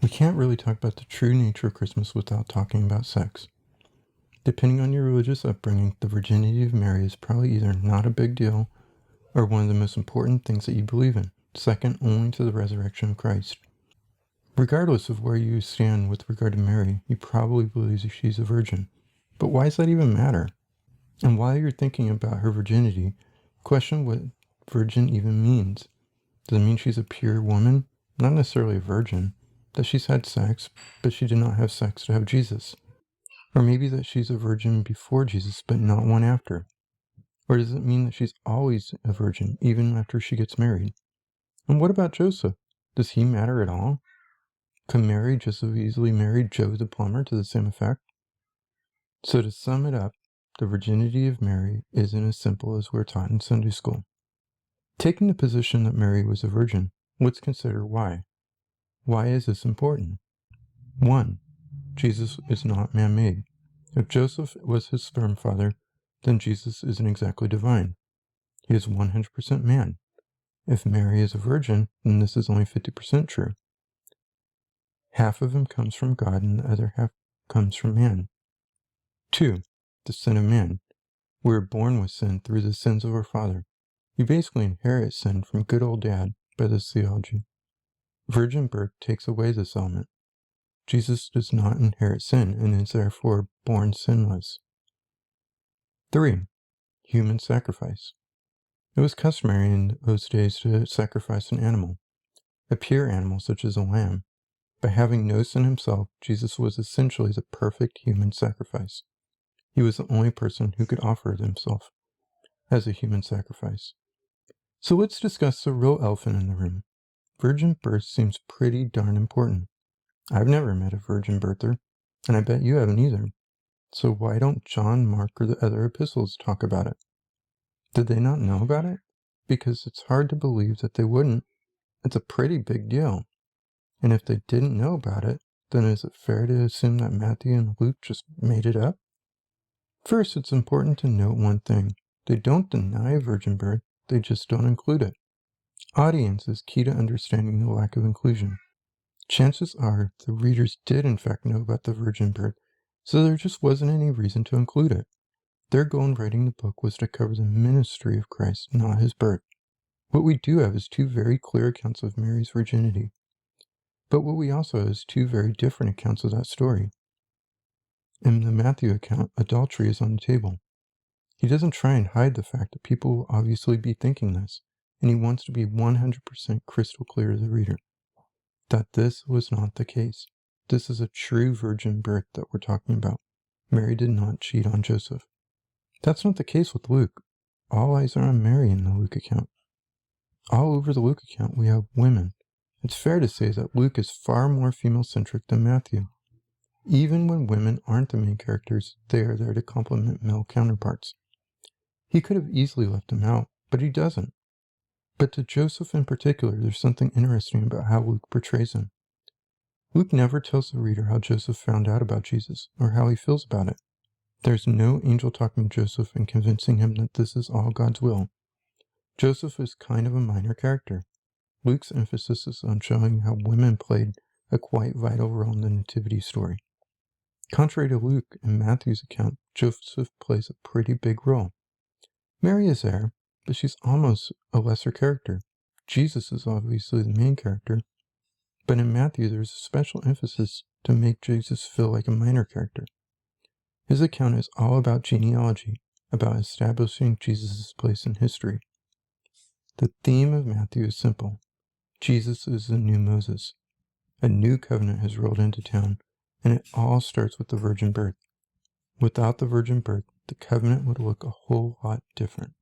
We can't really talk about the true nature of Christmas without talking about sex. Depending on your religious upbringing, the virginity of Mary is probably either not a big deal or one of the most important things that you believe in, second only to the resurrection of Christ. Regardless of where you stand with regard to Mary, you probably believe she's a virgin. But why does that even matter? And while you're thinking about her virginity, question what virgin even means. Does it mean she's a pure woman? Not necessarily a virgin. That she's had sex, but she did not have sex to have Jesus. Or maybe that she's a virgin before Jesus, but not one after. Or does it mean that she's always a virgin, even after she gets married? And what about Joseph? Does he matter at all? Could Mary just as easily marry Joe the plumber to the same effect? So to sum it up, the virginity of Mary isn't as simple as we're taught in Sunday school. Taking the position that Mary was a virgin, let's consider why. Why is this important? 1. Jesus is not man-made. If Joseph was his sperm father, then Jesus isn't exactly divine. He is 100% man. If Mary is a virgin, then this is only 50% true. Half of him comes from God and the other half comes from man. 2. The sin of man. We are born with sin through the sins of our father. You basically inherit sin from good old dad by this theology. Virgin birth takes away this element. Jesus does not inherit sin and is therefore born sinless. 3. Human sacrifice. It was customary in those days to sacrifice an animal, a pure animal such as a lamb. By having no sin himself, Jesus was essentially the perfect human sacrifice. He was the only person who could offer himself as a human sacrifice. So let's discuss the real elephant in the room. Virgin birth seems pretty darn important. I've never met a virgin birther, and I bet you haven't either. So why don't John, Mark, or the other epistles talk about it? Did they not know about it? Because it's hard to believe that they wouldn't. It's a pretty big deal. And if they didn't know about it, then is it fair to assume that Matthew and Luke just made it up? First, it's important to note one thing. They don't deny virgin birth, they just don't include it. Audience is key to understanding the lack of inclusion. Chances are the readers did in fact know about the virgin birth, so there just wasn't any reason to include it. Their goal in writing the book was to cover the ministry of Christ, not his birth. What we do have is two very clear accounts of Mary's virginity. But what we also have is two very different accounts of that story. In the Matthew account, adultery is on the table. He doesn't try and hide the fact that people will obviously be thinking this, and he wants to be 100% crystal clear to the reader that this was not the case. This is a true virgin birth that we're talking about. Mary did not cheat on Joseph. That's not the case with Luke. All eyes are on Mary in the Luke account. All over the Luke account, we have women. It's fair to say that Luke is far more female-centric than Matthew. Even when women aren't the main characters, they are there to complement male counterparts. He could have easily left them out, but he doesn't. But to Joseph in particular, there's something interesting about how Luke portrays him. Luke never tells the reader how Joseph found out about Jesus, or how he feels about it. There's no angel talking to Joseph and convincing him that this is all God's will. Joseph is kind of a minor character. Luke's emphasis is on showing how women played a quite vital role in the nativity story. Contrary to Luke and Matthew's account, Joseph plays a pretty big role. Mary is there, but she's almost a lesser character. Jesus is obviously the main character, but in Matthew there's a special emphasis to make Jesus feel like a minor character. His account is all about genealogy, about establishing Jesus' place in history. The theme of Matthew is simple. Jesus is the new Moses. A new covenant has rolled into town, and it all starts with the virgin birth. Without the virgin birth, the covenant would look a whole lot different.